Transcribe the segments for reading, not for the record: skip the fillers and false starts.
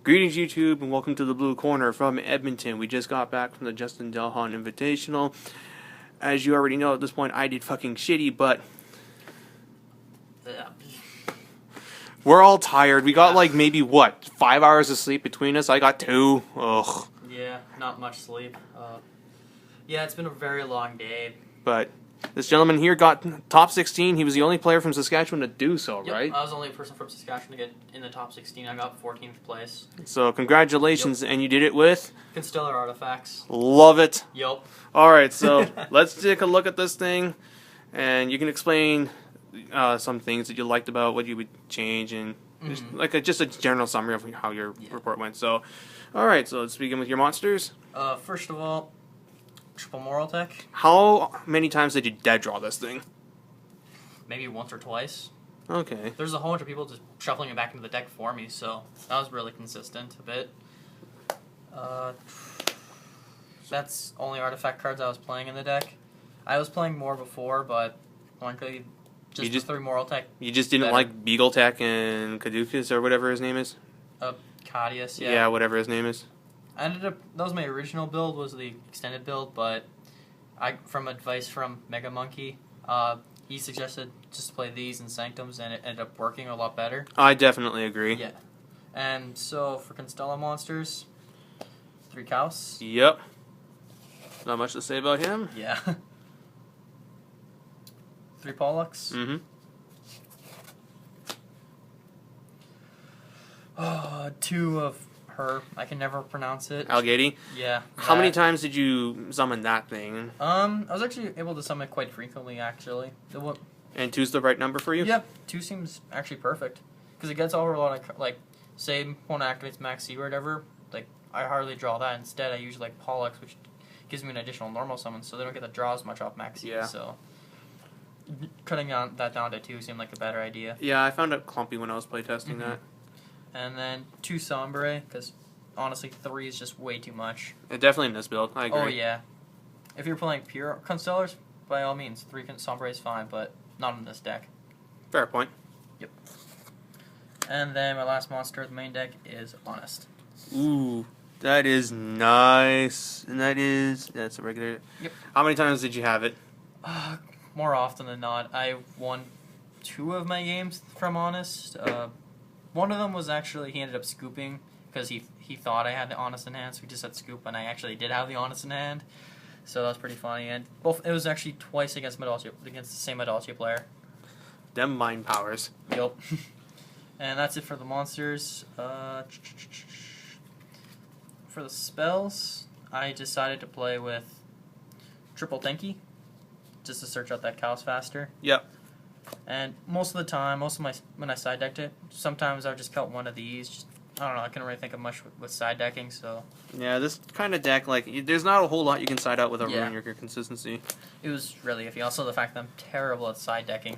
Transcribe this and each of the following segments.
Greetings YouTube and welcome to the Blue Corner from Edmonton. We just got back from the Justin Delhon Invitational. As you already know at this point, I did fucking shitty, but we're all tired. We got like maybe, 5 hours of sleep between us? I got 2. Ugh. Yeah, not much sleep. Yeah, it's been a very long day. But this gentleman here got top 16. He was the only player from Saskatchewan to do so, Yep, right? I was the only person from Saskatchewan to get in the top 16. I got 14th place. So congratulations, and you did it with? Constellar artifacts. Love it. Yup. Alright, so let's take a look at this thing, and you can explain some things that you liked about what you would change, and just a general summary of how your report went. So, alright, so let's begin with your monsters. First of all, triple moral tech. How many times did you dead draw this thing? Maybe once or twice. Okay. There's a whole bunch of people just shuffling it back into the deck for me, so that was really consistent a bit. That's only artifact cards I was playing in the deck. I was playing more before, but frankly, just 3 moral tech. You just didn't like Beagle Tech and Caduceus or whatever his name is? Cadius, yeah. Yeah, whatever his name is. I ended up, that was my original build, was the extended build, but from advice from Mega Monkey, he suggested just play these in Sanctums, and it ended up working a lot better. I definitely agree. Yeah. And so, for Constellar monsters, 3 Cows. Yep. Not much to say about him. Yeah. 3 Pollux. Mm-hmm. 2 of her. I can never pronounce it. Algady? Yeah. How many times did you summon that thing? I was actually able to summon it quite frequently, actually. And 2's the right number for you? Yep. 2 seems actually perfect. Because it gets over a lot of, say, one activates Max C or whatever, I hardly draw that. Instead, I usually like Pollux, which gives me an additional normal summon, so they don't get to draw as much off Max C. Yeah. So cutting that down to 2 seemed like a better idea. Yeah, I found it clumpy when I was playtesting that. And then 2 Sombre, because honestly 3 is just way too much. Definitely in this build, I agree. Oh yeah. If you're playing pure Constellars, by all means, 3 Sombre is fine, but not in this deck. Fair point. Yep. And then my last monster of the main deck is Honest. Ooh, that is nice. And that's a regular. Yep. How many times did you have it? More often than not. I won 2 of my games from Honest. One of them was actually, he ended up scooping, because he thought I had the Honest in hand, so he just said scoop, and I actually did have the Honest in hand. So that was pretty funny. And it was actually twice against the same Adultia player. Them mind powers. Yup. And that's it for the monsters. For the spells, I decided to play with Triple Tenki, just to search out that cows faster. Yep. And most of the time, when I side decked it, sometimes I would just cut one of these. I don't know, I couldn't really think of much with side decking, so. Yeah, this kind of deck, there's not a whole lot you can side out without ruining your consistency. It was really iffy. Also, the fact that I'm terrible at side decking.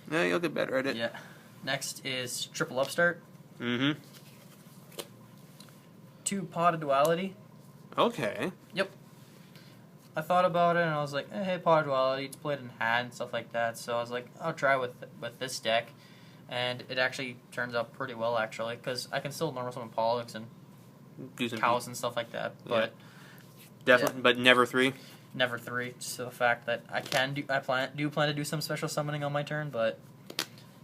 Yeah, you'll get better at it. Yeah. Next is Triple Upstart. Mm-hmm. 2 Pot of Duality. Okay. Yep. I thought about it, and I was like, hey, Pot of Duality, it's played in hand and stuff like that, so I was like, I'll try with this deck, and it actually turns out pretty well, actually, because I can still normal summon Pollux and cows and stuff like that, but... Definitely, but never 3? Never 3, just the fact that I plan to do some special summoning on my turn, but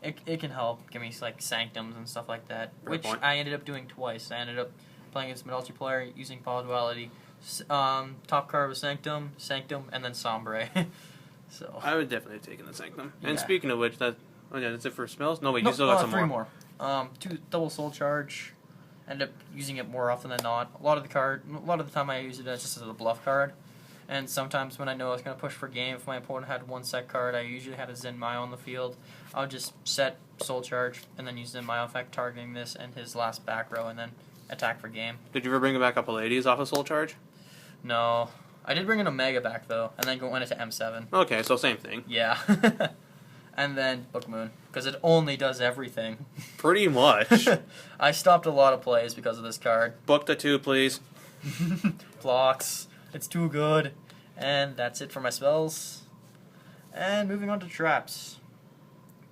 it can help give me, Sanctums and stuff like that, which I ended up doing twice. I ended up playing against a multiplayer using Pot of Duality. Top card was Sanctum, and then Sombre. So I would definitely have taken the Sanctum. Yeah. And speaking of which, that's it for spells? No, wait, you still got some 3 more. 2 double soul charge. Ended up using it more often than not. A lot of the time I use it just as a bluff card. And sometimes when I know I was going to push for game, if my opponent had 1 set card, I usually had a Zen Mayo on the field. I would just set soul charge and then use Zen Mayo effect, targeting this and his last back row, and then attack for game. Did you ever bring back up Pallades off of soul charge? No. I did bring an Omega back, though, and then went into M7. Okay, so same thing. Yeah. And then Book Moon, because it only does everything. Pretty much. I stopped a lot of plays because of this card. Book the 2, please. Blocks. It's too good. And that's it for my spells. And moving on to traps.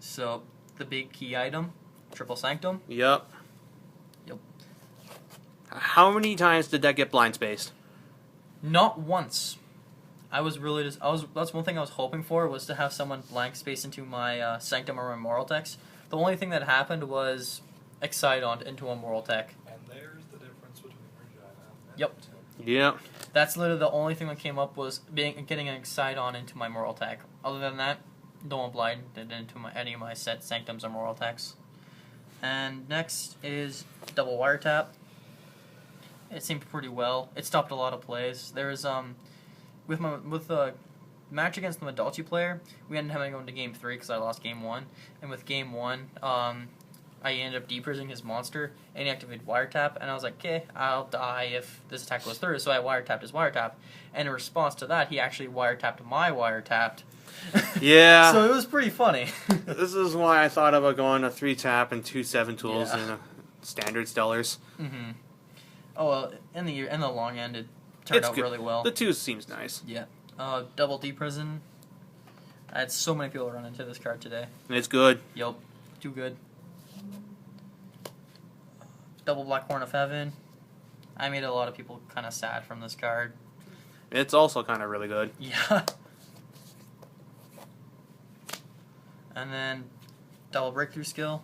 So, the big key item, Triple Sanctum. Yep. How many times did that get blind spaced? Not once. That's one thing I was hoping for, was to have someone blank space into my Sanctum or my Moral Techs. The only thing that happened was Excidon into a Moral Tech. And there's the difference between Regina and Yep. Yep. That's literally the only thing that came up, was getting an Excidon into my Moral Tech. Other than that, no one blinded into any of my set Sanctums or Moral Techs. And next is double wiretap. It seemed pretty well. It stopped a lot of plays. There was with the match against the Medalchi player, we ended up having to go into game 3 because I lost game 1. And with game 1, I ended up depressing his monster, and he activated wiretap, and I was like, okay, I'll die if this attack goes through, so I wiretapped his wiretap, and in response to that, he actually wiretapped my wiretapped. Yeah. So it was pretty funny. This is why I thought about going a 3-tap and 2 7 tools Yeah. and standard stellars. Mm-hmm. Oh, well, in the long end, it turned out good. really well. The 2 seems nice. Yeah. Double deprison. I had so many people run into this card today. And it's good. Yup. Too good. Double Black Horn of Heaven. I made a lot of people kind of sad from this card. It's also kind of really good. Yeah. And then double breakthrough skill.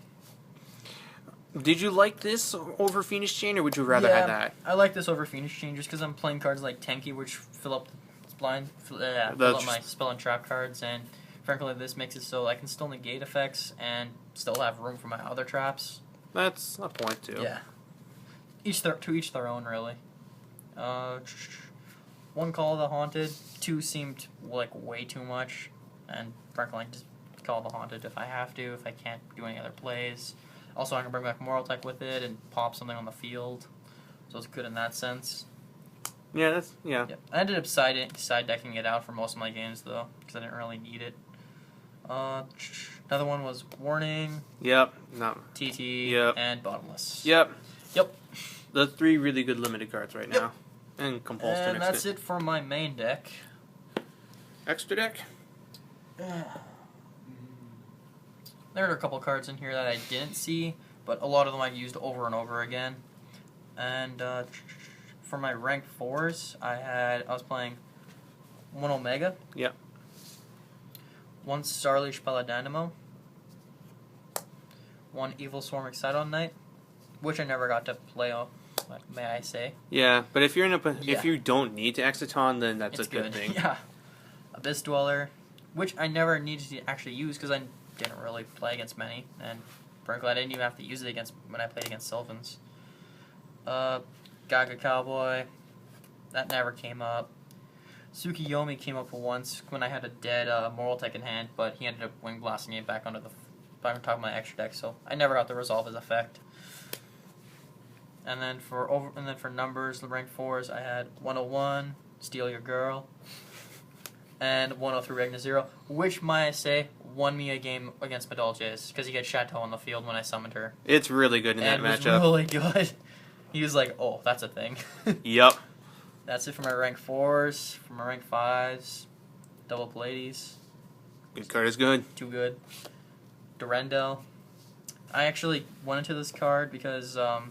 Did you like this over Phoenix Chain, or would you rather have that? I like this over Phoenix Chain just because I'm playing cards like Tenki, which fill up fill up my spell and trap cards, and frankly, this makes it so I can still negate effects and still have room for my other traps. That's a point too. Yeah. To each their own, really. 1 Call of the Haunted. 2 seemed like way too much, and frankly, just Call of the Haunted if I have to, if I can't do any other plays. Also, I can bring back Moral Tech with it and pop something on the field, so it's good in that sense. Yeah, Yeah. I ended up side decking it out for most of my games though, because I didn't really need it. Another one was Warning. Yep. No. TT. Yep. And Bottomless. Yep. Yep. The 3 really good limited cards right now. And Compulse to And that's it for my main deck. Extra deck? There are a couple cards in here that I didn't see, but a lot of them I used over and over again. And for my rank 4s, I was playing 1 Omega. Yep. 1 Starleash Paladinimo. 1 Evil Swarm Excidon Knight, which I never got to play off, may I say. Yeah, but if you're if you don't need to Exiton, then that's It's a good thing. Yeah. Abyss Dweller, which I never needed to actually use because I didn't really play against many, and frankly I didn't even have to use it when I played against Sylvans. Gaga Cowboy, that never came up. Tsukiyomi came up once when I had a dead Moral Tech in hand, but he ended up wing blasting it back on top of my extra deck, so I never got to resolve his effect. And then for numbers, the rank 4s, I had 101, Steal Your Girl, and 103 Regna Zero, which, might I say, won me a game against Medalches, because he got Chateau on the field when I summoned her. It's really good in that matchup. And it was really good. He was like, oh, that's a thing. Yep. That's it for my rank 4s. For my rank 5s, double Pallades. Good card is good. Too good. Durendal. I actually went into this card because the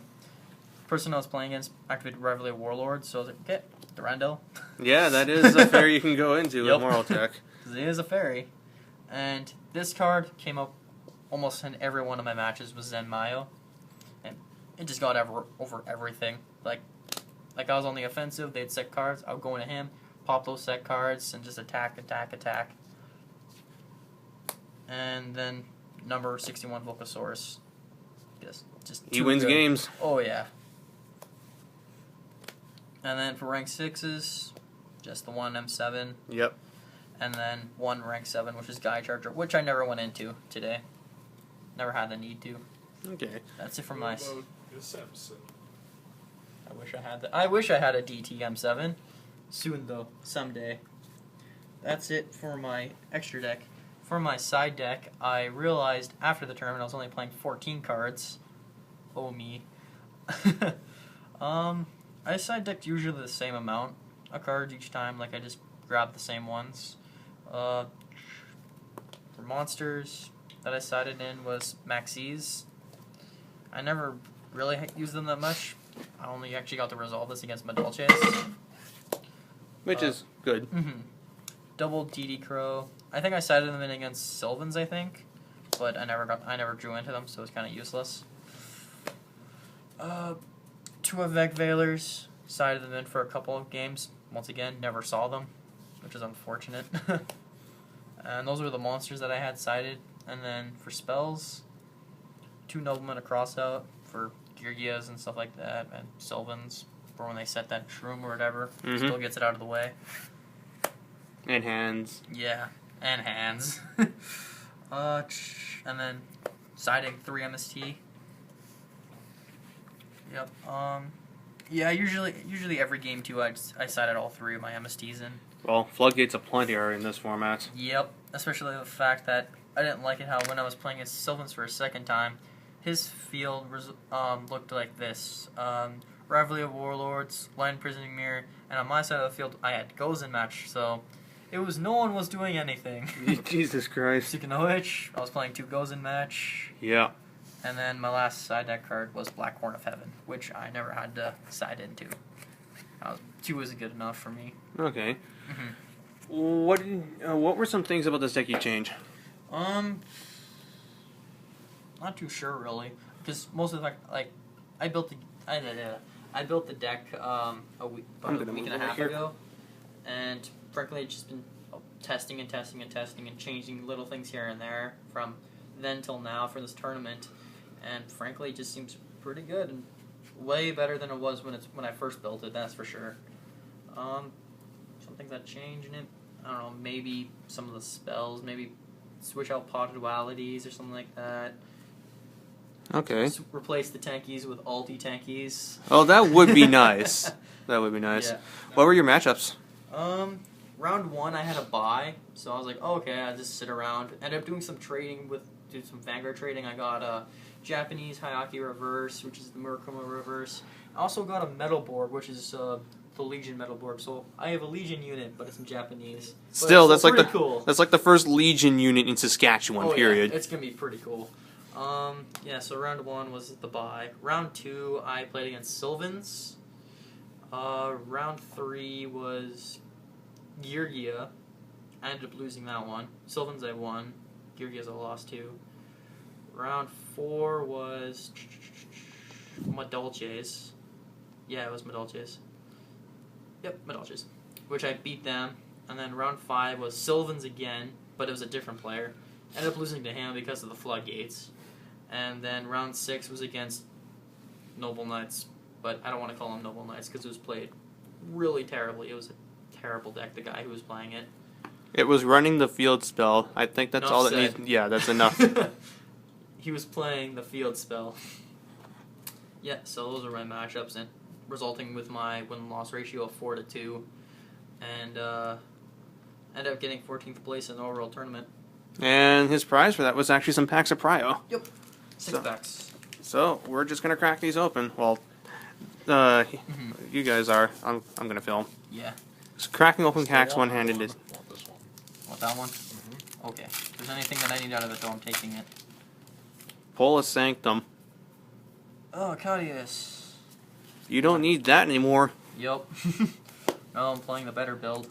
person I was playing against activated Reveille Warlord, so I was like, okay, Durendal. Yeah, that is a fairy you can go into with Moral Tech. Because it is a fairy. And this card came up almost in every one of my matches with Zen Mayo. And it just got over everything. Like I was on the offensive, they'd set cards, I would go into him, pop those set cards, and just attack. And then number 61 Volcasaurus. He wins games. Oh, yeah. And then for rank 6s, just the 1 M7. Yep. And then 1 rank 7, which is Guy Charger, which I never went into today. Never had the need to. Okay. That's it for my... What about your Samson? I wish I had that. I wish I had a DT M7. Soon, though. Someday. That's it for my extra deck. For my side deck, I realized after the tournament I was only playing 14 cards. Oh, me. I side decked usually the same amount of cards each time. Like, I just grabbed the same ones. For monsters that I sided in was Maxis. I never really used them that much. I only actually got to resolve this against Madolches. Which is good. Double DD Crow. I think I sided them in against Sylvans, I think. But I never drew into them, so it's kind of useless. 2 Avec Veilers. Sided them in for a couple of games. Once again, never saw them, which is unfortunate. And those were the monsters that I had sided. And then for spells, 2 Noblemen, a Crossout for Geargias and stuff like that, and Sylvans for when they set that shroom or whatever. Still gets it out of the way. And hands. Yeah, and hands. And then siding 3 MST. Yep. Yeah, usually every game too, I sided all 3 of my MSTs in. Well, floodgates aplenty are in this format. Yep, especially the fact that I didn't like it how when I was playing as Sylvans for a second time, his field looked like this. Rivalry of Warlords, Line Prisoning Mirror, and on my side of the field I had Gozen Match, so it was no one was doing anything. Jesus Christ. Speaking of which, I was playing 2 Gozen Match. Yeah. And then my last side deck card was Black Horn of Heaven, which I never had to side into. 2 was good enough for me. Okay. What were some things about this deck you changed? Not too sure really, because most of the I built the deck about a week and a half ago, and frankly it's just been testing and changing little things here and there from then till now for this tournament, and frankly it just seems pretty good and way better than it was when I first built it. That's for sure. Some things that change in it. I don't know. Maybe some of the spells. Maybe switch out pot dualities or something like that. Okay. Replace the tankies with alti tankies. Oh, that would be nice. That would be nice. Yeah. What were your matchups? Round 1 I had a bye, so I was like, oh, okay, I'll just sit around. Ended up doing some trading did some Vanguard trading. I got a Japanese Hayaki reverse, which is the Murakuma reverse. I also got a metal board, which is the Legion metal board. So I have a Legion unit, but it's in Japanese. Still, that's like cool. That's like the first Legion unit in Saskatchewan. Period. Yeah, it's gonna be pretty cool. Yeah. So round 1 was the bye. Round 2 I played against Sylvans. Round 3 was Geargia. I ended up losing that one. Sylvans I won. Geargias I lost to. Round 4 was Madolches. Yeah, it was Madolches. Yep, Madolches. Which I beat them. And then round 5 was Sylvans again, but it was a different player. Ended up losing to him because of the floodgates. And then round 6 was against Noble Knights, but I don't want to call them Noble Knights because it was played really terribly. It was a terrible deck, the guy who was playing it. It was running the field spell. I think that's all that needs. Yeah, that's enough. He was playing the field spell. Yeah, so those are my matchups, and resulting with my win-loss ratio of 4-2, and ended up getting 14th place in the overall tournament. And his prize for that was actually some packs of Prio. Yep, 6 packs. So we're just gonna crack these open. Well, you guys are. I'm gonna film. Yeah. So cracking open packs one-handed is. Want that one? Okay. If there's anything that I need out of it, though, I'm taking it. Pola Sanctum. Oh, Cadius. You don't need that anymore. Yup. No, I'm playing the better build.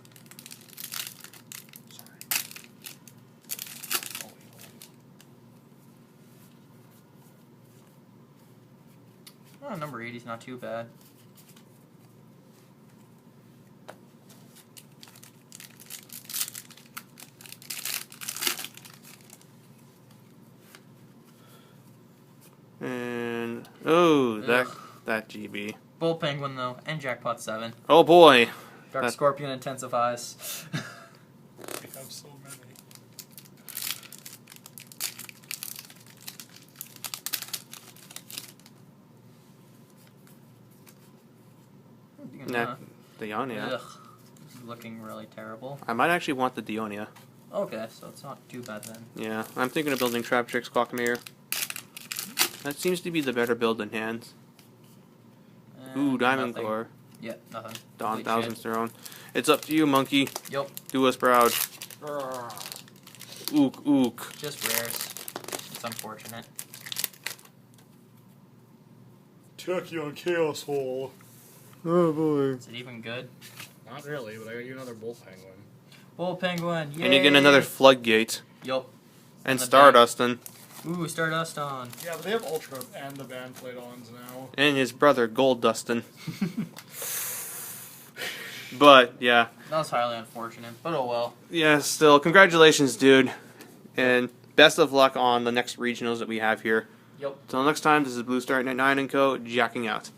Oh, number 80 is not too bad. And that GB. Bull Penguin though, and Jackpot 7. Oh boy. Dark Scorpion intensifies. I have so many. Dionia. Ugh, this is looking really terrible. I might actually want the Dionia. Okay, so it's not too bad then. Yeah, I'm thinking of building Trap Tricks Clockmere. That seems to be the better build in hands. Ooh, Diamond Nothing. Core. Yeah, nothing. Dawn Complete Thousandth shit. Throne. It's up to you, monkey. Yup. Do us proud. Ook. Just rares. It's unfortunate. Took you on Chaos Hole. Oh boy. Is it even good? Not really, but I got you another Bull Penguin. Bull Penguin, yay! And you get another Floodgate. Yup. And the Stardustin. Ooh, Stardust on. Yeah, but they have Ultra and the Band Plate-ons now. And his brother Gold Dustin. But yeah. That was highly unfortunate, but oh well. Yeah, still, congratulations, dude. And best of luck on the next regionals that we have here. Yep. Till next time, this is Blue Star 99 and Co. jacking out.